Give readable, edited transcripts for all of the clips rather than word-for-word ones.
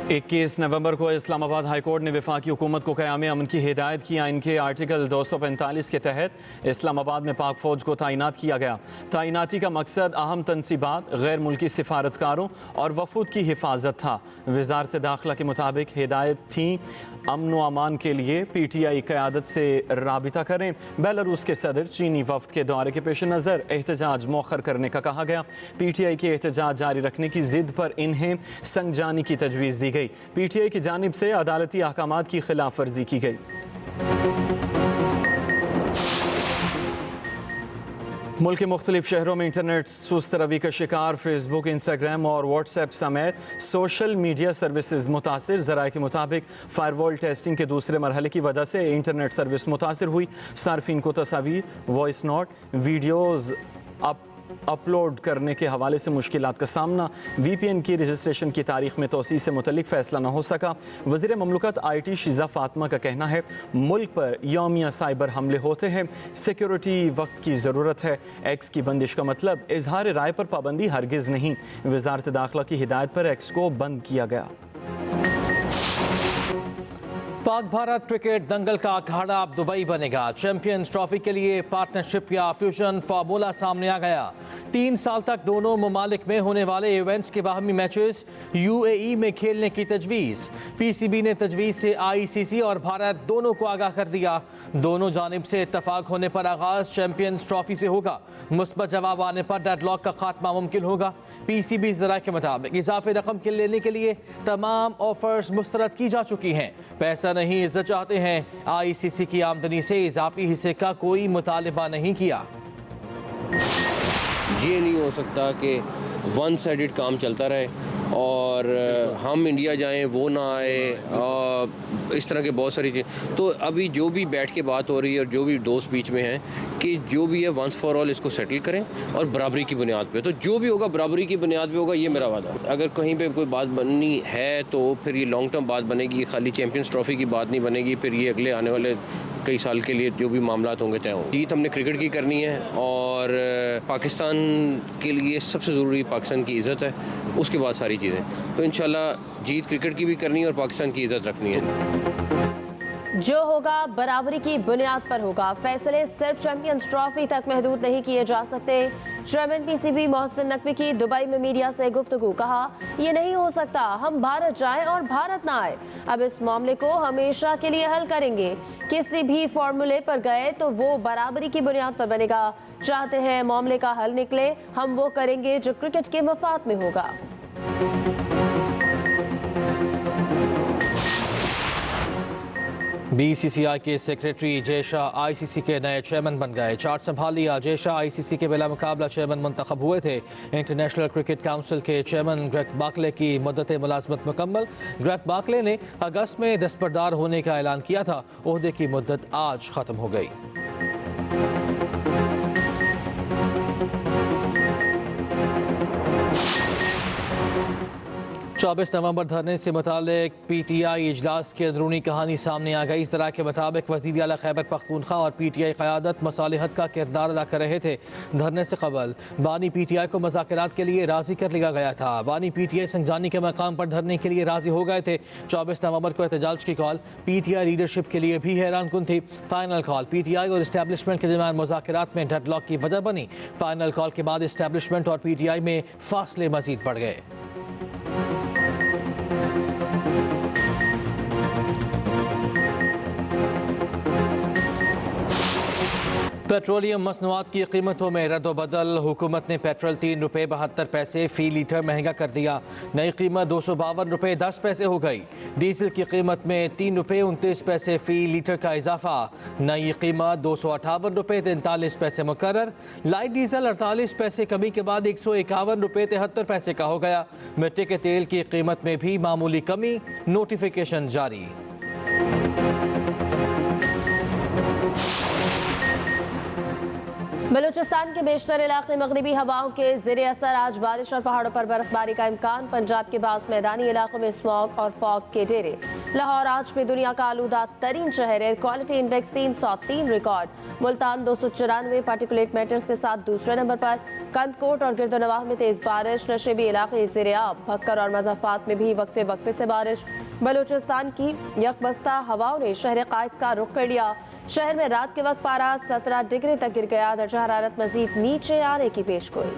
21 नवंबर को इस्लामाबाद हाईकोर्ट ने वफाकी हुकूमत को क़याम अमन की हिदायत की। आइन के आर्टिकल 245 के तहत इस्लामाबाद में पाक फ़ौज को तैनात किया गया। तैनाती का मकसद अहम तनसीबात, गैर मुल्की सिफारतकारों और वफूद की हिफाजत था। वज़ारत दाखिला के मुताबिक हिदायत थी अमन व अमान के लिए PTI क़यादत से राबिता करें। बेलारूस के सदर चीनी वफ़द के दौरे के पेश नज़र एहतजाज मौखर करने का कहा गया। PTI के एहतजाज जारी रखने की ज़िद पर इन्हें संगजानी की तजवीज़ दी गई। PTI की जानिब से अदालती अहकामात की खिलाफ वर्जी की गई। मुल्क के मुख्तलिफ शहरों में इंटरनेट सुस्त रवि का शिकार। फेसबुक, इंस्टाग्राम और व्हाट्सएप समेत सोशल मीडिया सर्विसेज मुतासिर। ज़राए के मुताबिक फायरवॉल टेस्टिंग के दूसरे मरहले की वजह से इंटरनेट सर्विस मुतासिर हुई। सार्फिन को तस्वीर, वॉइस नोट, वीडियोज़ अपलोड करने के हवाले से मुश्किलात का सामना। VPN की रजिस्ट्रेशन की तारीख में तोसी से मुतल्लिक फैसला न हो सका। वज़ीर ममलकत IT शीज़ा फातिमा का कहना है मुल्क पर यौमिया साइबर हमले होते हैं, सिक्योरिटी वक्त की ज़रूरत है। एक्स की बंदिश का मतलब इजहार राय पर पाबंदी हरगिज़ नहीं। वज़ारत दाखिला की हिदायत पर एक्स को बंद किया गया। पाक भारत क्रिकेट दंगल का अखाड़ा अब दुबई बनेगा। चैंपियंस ट्रॉफी के लिए पार्टनरशिप या फ्यूजन फार्मूला सामने आ गया। 3 साल तक दोनों ममालिक में होने वाले इवेंट्स के बाहमी मैचेस UAE में खेलने की तजवीज़। PCB ने तजवीज़ से ICC और भारत दोनों को आगाह कर दिया। दोनों जानिब से इत्तफाक होने पर आगाज़ चैंपियंस ट्रॉफी से होगा। मुस्बत जवाब आने पर डेडलॉक का खात्मा मुमकिन होगा। PCB ज़राए के मुताबिक इजाफी रकम के लेने के लिए तमाम ऑफर्स मुस्तरद की जा चुकी हैं। पैसा नहीं इज्जत चाहते हैं। ICC की आमदनी से इजाफी हिस्से का कोई मुतालिबा नहीं किया। ये नहीं हो सकता कि वन साइडेड काम चलता रहे और हम इंडिया जाएं वो ना आए, इस तरह के बहुत सारी चीज़। तो अभी जो भी बैठ के बात हो रही है और जो भी दोस्त बीच में हैं कि जो भी है वंस फॉर ऑल इसको सेटल करें और बराबरी की बुनियाद पे। तो जो भी होगा बराबरी की बुनियाद पे होगा, ये मेरा वादा। अगर कहीं पे कोई बात बननी है तो फिर ये लॉन्ग टर्म बात बनेगी, खाली चैंपियंस ट्रॉफी की बात नहीं बनेगी। फिर ये अगले आने वाले कई साल के लिए जो भी मामलात होंगे तय हों। जीत हमने क्रिकेट की करनी है और पाकिस्तान के लिए सबसे ज़रूरी पाकिस्तान की इज़्ज़त है, उसके बाद सारी चीज़ें। तो इंशाल्लाह जीत क्रिकेट की भी करनी है और पाकिस्तान की इज़्ज़त रखनी है। जो होगा बराबरी की बुनियाद पर होगा। फैसले सिर्फ चैंपियंस ट्रॉफी तक महदूद नहीं किए जा सकते। चेयरमैन PCB मोहसिन नकवी की दुबई में मीडिया से गुफ्तगू। कहा ये नहीं हो सकता हम भारत जाएं और भारत ना आए। अब इस मामले को हमेशा के लिए हल करेंगे। किसी भी फॉर्मूले पर गए तो वो बराबरी की बुनियाद पर बनेगा। चाहते हैं मामले का हल निकले, हम वो करेंगे जो क्रिकेट के मफाद में होगा। BCCI के सेक्रेटरी जय शाह ICC के नए चेयरमैन बन गए। चार्ज संभाल लिया। जय शाह ICC के बिला मुकाबला चेयरमैन मुंतखब हुए थे। इंटरनेशनल क्रिकेट काउंसिल के चेयरमैन ग्रेग बार्कले की मुद्दत मुलाजमत मुकम्मल। ग्रेग बार्कले ने अगस्त में दस्तबरदार होने का ऐलान किया था। ओहदे की मुद्दत आज ख़त्म हो गई। 24 नवंबर धरने से मुतालिक PTI इजलास की अंदरूनी कहानी सामने आ गई। इस तरह के मुताबिक वज़ीर आला खैबर पख्तूनख्वा और PTI क़यादत मसालिहत का किरदार अदा कर रहे थे। धरने से कबल बानी PTI को मुज़ाकरात के लिए राज़ी कर लिया गया था। बानी PTI संगजानी के मकाम पर धरने के लिए राज़ी हो गए थे। 24 नवंबर को एहतजाज की कॉल PTI लीडरशिप के लिए भी हैरान कुन थी। फाइनल कॉल PTI और इस्टेब्लिशमेंट के दरमियान मुज़ाकरात में डेडलॉक की वजह बनी। फाइनल कॉल के बाद इस्टेब्लिशमेंट और PTI में फासले मज़ीद बढ़ गए। पेट्रोलियम मसनूआत की कीमतों में रद्द-ओ-बदल। हुकूमत ने पेट्रोल 3 रुपये 72 पैसे फ़ी लीटर महंगा कर दिया। नई कीमत 252 रुपये 10 पैसे हो गई। डीजल की कीमत में 3 रुपये 29 पैसे फ़ी लीटर का इजाफा। नई कीमत 258 रुपये 43 पैसे मुकर्रर। लाइट डीजल 48 पैसे कमी के बाद 151 रुपये 73 पैसे का हो गया। मिट्टी के तेल की कीमत में भी मामूली कमी। नोटिफिकेशन जारी। बलूचिस्तान के बेशतर इलाके मगरिबी हवाओं के ज़ेरे असर आज बारिश और पहाड़ों पर बर्फबारी का इम्कान। पंजाब के बाद मैदानी इलाकों में स्मॉग और फॉग के डेरे। लाहौर आज भी दुनिया का आलूदा तरीन शहर। Air quality index 303 record. Multan 294 particulate matters के साथ दूसरे नंबर पर। कंदकोट और गिरदोनवाह में तेज बारिश। नशेबी इलाके ज़ेरे आब। भक्कर और मज़ाफ़ात में भी वक्फे वक्फे से बारिश। बलूचिस्तान की यकबस्ता हवाओं ने शहर कायद का रुख कर लिया। शहर में रात के वक्त पारा 17 डिग्री तक गिर गया। दर्जा हरारत मजीद नीचे आने की पेशगोई।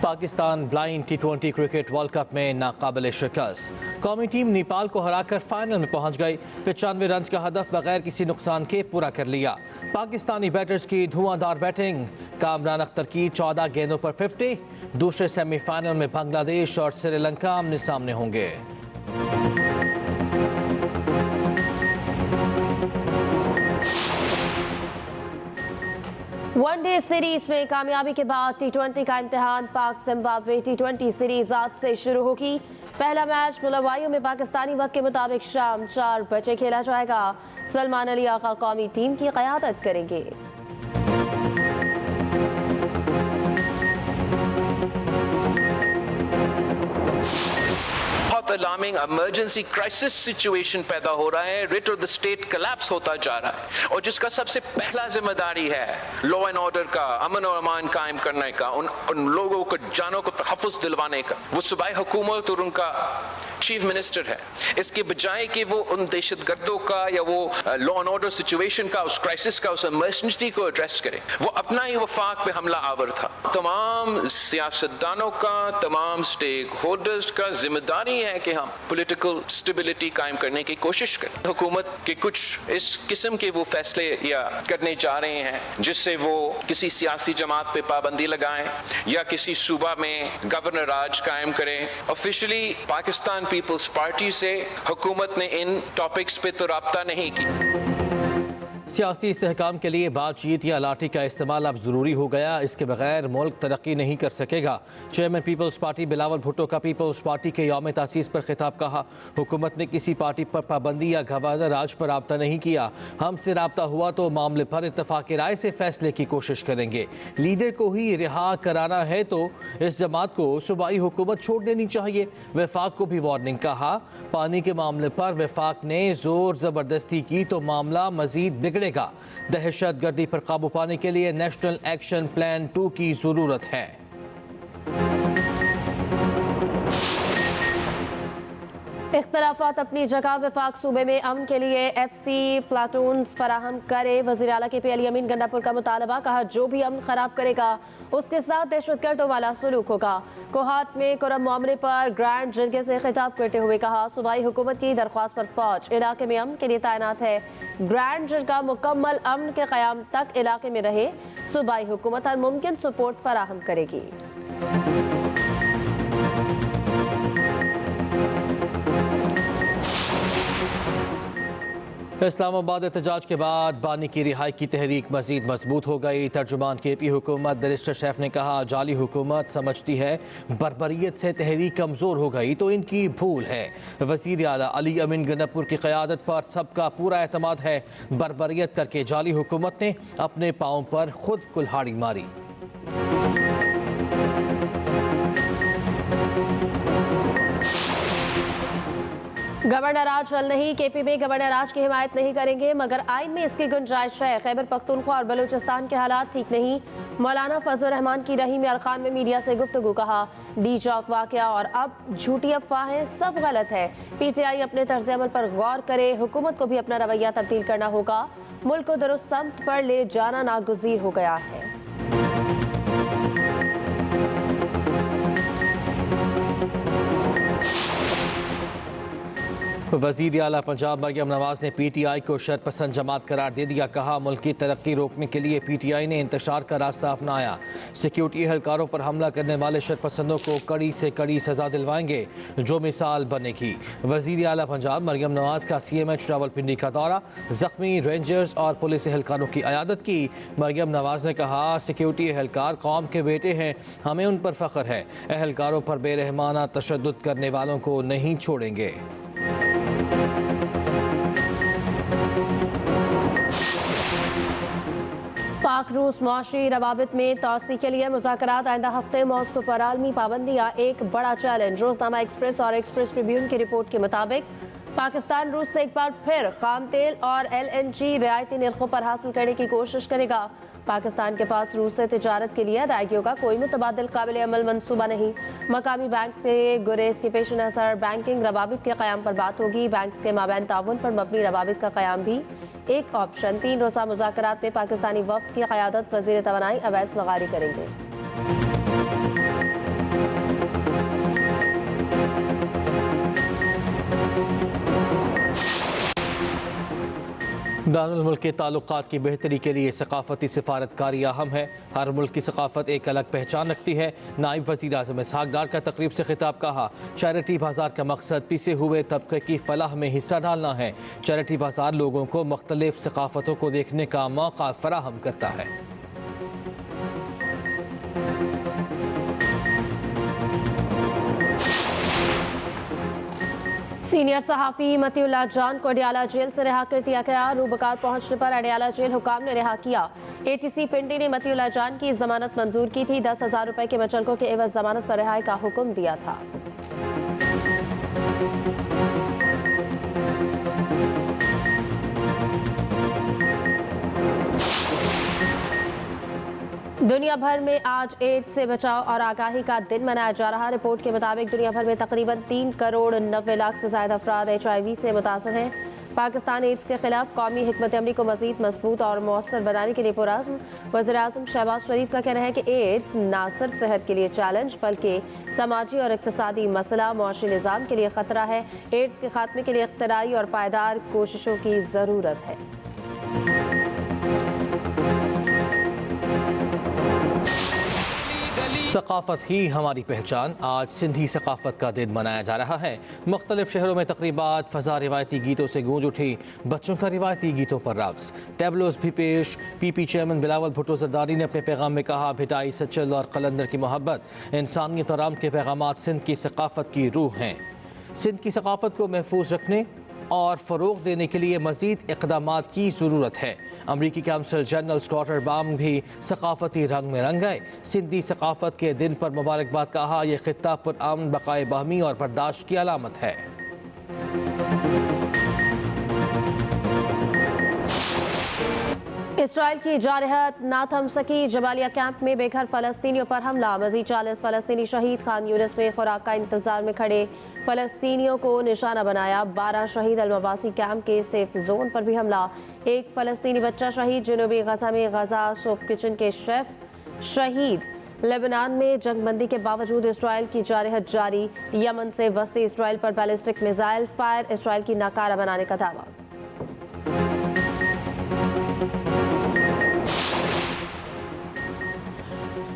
Pakistan blind T20 cricket world cup में नाकाबिल शिकस्त। कौमी टीम नेपाल को हराकर फाइनल में पहुंच गई। 95 रन का हदफ बगैर किसी नुकसान के पूरा कर लिया। पाकिस्तानी बैटर्स की धुआंधार बैटिंग। कामरान अख्तर की 14 गेंदों पर 50। दूसरे सेमीफाइनल में बांग्लादेश और श्रीलंका आमने सामने होंगे। वनडे सीरीज में कामयाबी के बाद T20 का इम्तिहान। पाक जिम्बाब्वे T20 सीरीज आज से शुरू होगी। पहला मैच बुलावायु में पाकिस्तानी वक्त के मुताबिक शाम 4 बजे खेला जाएगा। सलमान अली आका कौमी टीम की क़यादत करेंगे। अलार्मिंग इमरजेंसी क्राइसिस सिचुएशन पैदा हो रहा है। Writ of the state collapse होता जा रहा है और जिसका सबसे पहला जिम्मेदारी है लॉ एंड ऑर्डर का, अमन और अमान कायम करने का, उन लोगों को जानों को तहफ़्फ़ुज़ दिलवाने का, वो सूबाई हुकूमत और उनका चीफ मिनिस्टर है। इसके बजाय कि वो उन दहशतगर्दों का या वो लॉ एंड ऑर्डर सिचुएशन का, उस क्राइसिस का, उस इमरजेंसी को एड्रेस करे, वो अपना ही वफाक पे हमला आवर था। तमाम सियासतदानों का, तमाम स्टेक होल्डर्स का जिम्मेदारी है कि हम पॉलिटिकल स्टेबिलिटी कायम करने की कोशिश करें। हुकूमत के कुछ इस किस्म के वो फैसले या करने जा रहे हैं जिससे वो किसी सियासी जमात पे पाबंदी लगाएं या किसी सूबा में गवर्नर राज कायम करें। ऑफिशियली पाकिस्तान पीपल्स पार्टी से हुकूमत ने इन टॉपिक्स पे तो राब्ता नहीं की। सियासी इस्तेहकाम के लिए बातचीत या लाठी का इस्तेमाल अब ज़रूरी हो गया। इसके बगैर मुल्क तरक्की नहीं कर सकेगा। चेयरमैन पीपल्स पार्टी बिलावल भुट्टो का पीपल्स पार्टी के यौम तासीस पर खिताब। कहा, हुकूमत ने किसी पार्टी पर पाबंदी या गवर्नर राज पर राब्ता नहीं किया। हमसे राब्ता हुआ तो मामले पर इत्तफाक राय से फैसले की कोशिश करेंगे। लीडर को ही रिहा कराना है तो इस जमात को सूबाई हुकूमत छोड़ देनी चाहिए। वफाक को भी वार्निंग। कहा, पानी के मामले पर वफाक ने जोर ज़बरदस्ती की तो मामला मजीद बिगड़ेगा। दहशत गर्दी पर काबू पाने के लिए नेशनल एक्शन प्लान 2 की जरूरत है। इख्तलाफात अपनी जगह। वफाक सूबे में अमन के लिए FC प्लाटून्स फराहम करे। वज़ीर आला KP अली अमीन गंडापुर का मुतालबा। कहा, जो भी अमन खराब करेगा उसके साथ दहशतगर्दों वाला सलूक होगा। कोहाट में कुरम मामले पर ग्रैंड जरगे से खिताब करते हुए कहा, सूबाई हुकूमत की दरख्वास्त पर फौज इलाके में अमन के लिए तैनात है। ग्रैंड जरगा मुकम्मल अमन के क़याम तक इलाके में रहे। सूबाई हुकूमत हर मुमकिन सपोर्ट फराहम करेगी। इस्लामाबाद एहतजाज के बाद बानी की रिहाई की तहरीक मजीद मजबूत हो गई। तर्जुमान KP हुकूमत बैरिस्टर सैफ ने कहा, जाली हुकूमत समझती है बर्बरियत से तहरीक कमज़ोर हो गई तो इनकी भूल है। वज़ीर आला अली अमीन गंडापुर की क़यादत पर सबका पूरा एतमाद है। बर्बरियत करके जाली हुकूमत ने अपने पाँव पर खुद कुल्हाड़ी मारी। गवर्नर राज हल नहीं। KP में गवर्नर राज की हिमायत नहीं करेंगे मगर आइन में इसकी गुंजाइश है। खैबर पख्तूनख्वा और बलूचिस्तान के हालात ठीक नहीं। मौलाना फजल रहमान की रहीम अरकान में मीडिया से गुफ्तगू। कहा, डी चौक वाक़या और अब झूठी अफवाहें सब गलत है। PTI अपने तर्ज अमल पर गौर करे। हुकूमत को भी अपना रवैया तब्दील करना होगा। मुल्क को दुरुस्त समत पर ले जाना नागुज़ीर हो गया है। वज़ीर आला पंजाब मरियम नवाज ने PTI को शरपसंद जमात करार दे दिया। कहा, मुल्क की तरक्की रोकने के लिए PTI ने इंतशार का रास्ता अपनाया। सिक्योरिटी एहलकारों पर हमला करने वाले शरपसंदों को कड़ी से कड़ी सजा दिलवाएंगे जो मिसाल बनेगी। वज़ीर आला पंजाब मरियम नवाज का CMH रावलपिंडी का दौरा। ज़ख्मी रेंजर्स और पुलिस एहलकारों की अयादत की। मरियम नवाज ने कहा, सिक्योरिटी एहलकार कौम के बेटे हैं, हमें उन पर फ़ख्र है। एहलकारों पर बेरहमाना तशद्दुद करने वालों को नहीं छोड़ेंगे। पाक रूस मौशी रवाबित में तोसी के लिए मुज़ाकरात आइंदा हफ्ते। मॉस्को पर आलमी पाबंदियाँ एक बड़ा चैलेंज। रोजनामा एक्सप्रेस और एक्सप्रेस ट्रिब्यून की रिपोर्ट के मुताबिक पाकिस्तान रूस से एक बार फिर खाम तेल और LNG रियायती निर्खों पर हासिल करने की कोशिश करेगा। पाकिस्तान के पास रूस से तिजारत के लिए अदायगियों का कोई मुतबादिल काबिल अमल मनसूबा नहीं। मकामी बैंक के गुरेज के पेश नज़र बैंकिंग रवाबित के क़याम पर बात होगी। बैंक के माबैन ताउन पर मबनी रवाबित का क़याम भी एक ऑप्शन। 3 रोज़ा मुज़ाकरात में पाकिस्तानी वफ़द की क़यादत वज़ीर तवानाई अवैस लगारी करेंगे। बैनुल मुल्क के ताल्लुकात की बेहतरी के लिए सकाफती सिफारतकारी अहम है। हर मुल्क की सकाफत एक अलग पहचान रखती है। नायब वज़ीर आज़म इसहाक़ डार का तकरीब से खिताब। कहा, चैरिटी बाज़ार का मकसद पिसे हुए तबके की फलाह में हिस्सा डालना है। चैरिटी बाज़ार लोगों को मुख्तलिफ सकाफतों को देखने का मौका फराहम करता है। सीनियर सहाफ़ी मतीउल्लाह जान को अडियाला जेल से रिहा कर दिया गया। रूबकार पहुंचने पर अडियाला जेल हुकाम ने रिहा किया। ATC पिंडी ने मतीउल्लाह जान की जमानत मंजूर की थी। 10,000 रुपए के मचलकों के एवज जमानत पर रिहाई का हुक्म दिया था। दुनिया भर में आज एड्स से बचाव और आगाही का दिन मनाया जा रहा। रिपोर्ट के मुताबिक दुनिया भर में तकरीबन 3 करोड़ 90 लाख से ज्यादा अफराद HIV से मुतासर हैं। पाकिस्तान एड्स के खिलाफ कौमी हिकमत अमली को मजीद मजबूत और मौसर बनाने के लिए पुरअज़्म। वज़ीर आज़म शहबाज शरीफ का कहना है कि एड्स न सिर्फ सेहत के लिए चैलेंज बल्कि समाजी और इक़्तिसादी मसला, मुआशी निज़ाम के लिए ख़तरा है। एड्स के खात्मे के लिए इख्तिराई और पायदार कोशिशों की ज़रूरत है। सकाफत ही हमारी पहचान। आज सिंधी सकाफत का दिन मनाया जा रहा है। मुख्तलिफ शहरों में तकरीबात, फ़ज़ा रिवायती गीतों से गूंज उठी। बच्चों का रिवायती गीतों पर रक़्स, टैबलोज भी पेश। PP चेयरमैन बिलावल भुट्टो ज़रदारी ने अपने पैगाम में कहा, भिटाई, सचल और कलंदर की मोहब्बत, इंसानियत और अमन के पैगामात सिंध की सकाफत की रूह हैं। सिंध की सकाफत को महफूज रखने और फ़रोग़ देने के लिए मज़ीद इक़दामात की ज़रूरत है। अमरीकी काउंसिल जनरल स्कॉट अर्बाम भी सकाफती रंग में रंग गए। सिंधी सकाफत के दिन पर मुबारकबाद। कहा, यह खित्ता पुरअमन, बक़ाए बाहमी और बर्दाश्त की अलामत है। इसराइल की जारहत ना थम सकी। जबालिया कैंप में बेघर फ़लस्तीनियों पर हमला। मज़ीद 40 फ़लस्तीनी शहीद। खान यूनिस में खुराक का इंतजार में खड़े फ़लस्तीनियों को निशाना बनाया। 12 शहीद। अलमवासी कैंप के सेफ जोन पर भी हमला। एक फ़लस्तीनी बच्चा शहीद। जनूबी गजा में गजा सोप किचन के शेफ शहीद। लेबनान में जंगबंदी के बावजूद इसराइल की जारहत जारी। यमन से वस्ती इसराइल पर बैलिस्टिक मिसाइल फायर। इसराइल की नाकारा बनाने का दावा।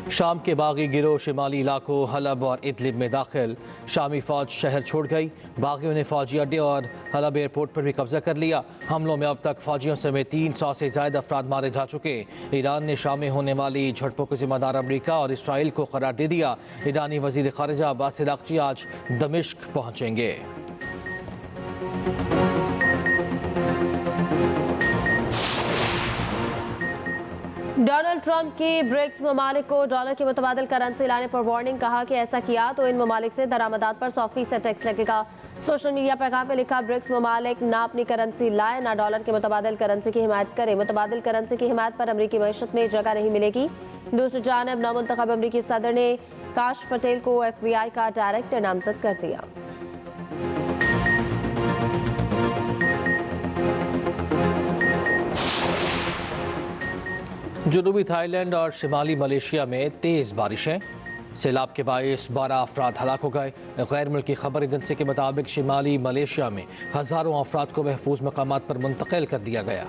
शाम के बागी गिरोह शिमाली इलाकों हलब और इदलिब में दाखिल। शामी फौज शहर छोड़ गई। बागियों ने फौजी अड्डे और हलब एयरपोर्ट पर भी कब्जा कर लिया। हमलों में अब तक फौजियों समेत 300 से ज्यादा अफराद मारे जा चुके। ईरान ने शाम में होने वाली झड़पों के जिम्मेदार अमरीका और इसराइल को करार दे दिया। ईरानी वजीर खारिजा अब्बास अराग़ची आज दमिश्क पहुंचेंगे। डोनाल्ड ट्रंप की ब्रिक्स ममालिक को डॉलर की मुतबादिल करेंसी लाने पर वार्निंग। कहा कि ऐसा किया तो इन ममालिक से दरामदात पर 100% टैक्स लगेगा। सोशल मीडिया पैगाम में लिखा, ब्रिक्स ममालिक ना अपनी करेंसी लाए ना डॉलर के मुतबादिल करेंसी की हिमायत करें। मुतबादिल करेंसी की हिमायत पर अमरीकी मईशत में जगह नहीं मिलेगी। दूसरी जानब नामुंतखब अमरीकी सदर ने काश पटेल को FBI का डायरेक्टर नामजद कर दिया। जनूबी थाईलैंड और शिमाली मलेशिया में तेज़ बारिशें। सैलाब के बायस 12 अफराद हलाक हो गए। गैर मुल्की खबर एजेंसी के मुताबिक शिमाली मलेशिया में हज़ारों अफराद को महफूज मकामात पर मुंतकिल कर दिया गया।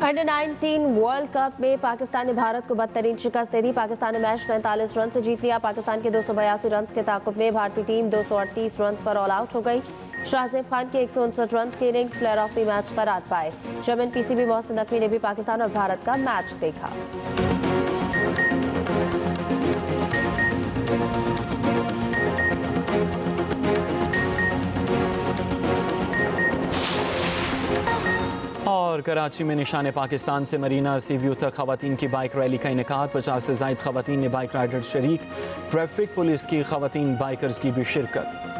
अंडर 19 वर्ल्ड कप में पाकिस्तान ने भारत को बदतरीन शिकस्त दे दी। पाकिस्तान ने मैच 43 रन से जीत लिया। पाकिस्तान के 282 रन के ताकुब में भारतीय टीम 238 रन पर ऑल आउट हो गई। शाहजेब खान के 159 रन की innings player of the match करार पाए। चेयरमैन PCB मोहसिन नकवी ने भी पाकिस्तान और भारत का मैच देखा। और कराची में निशान पाकिस्तान से मरीना सी व्यू तक खवातीन की बाइक रैली का इनेकाद। 50 से ज़ायद खवातीन ने बाइक राइडर शरीक। ट्रैफिक पुलिस की खवातीन बाइकर्स की भी शिरकत।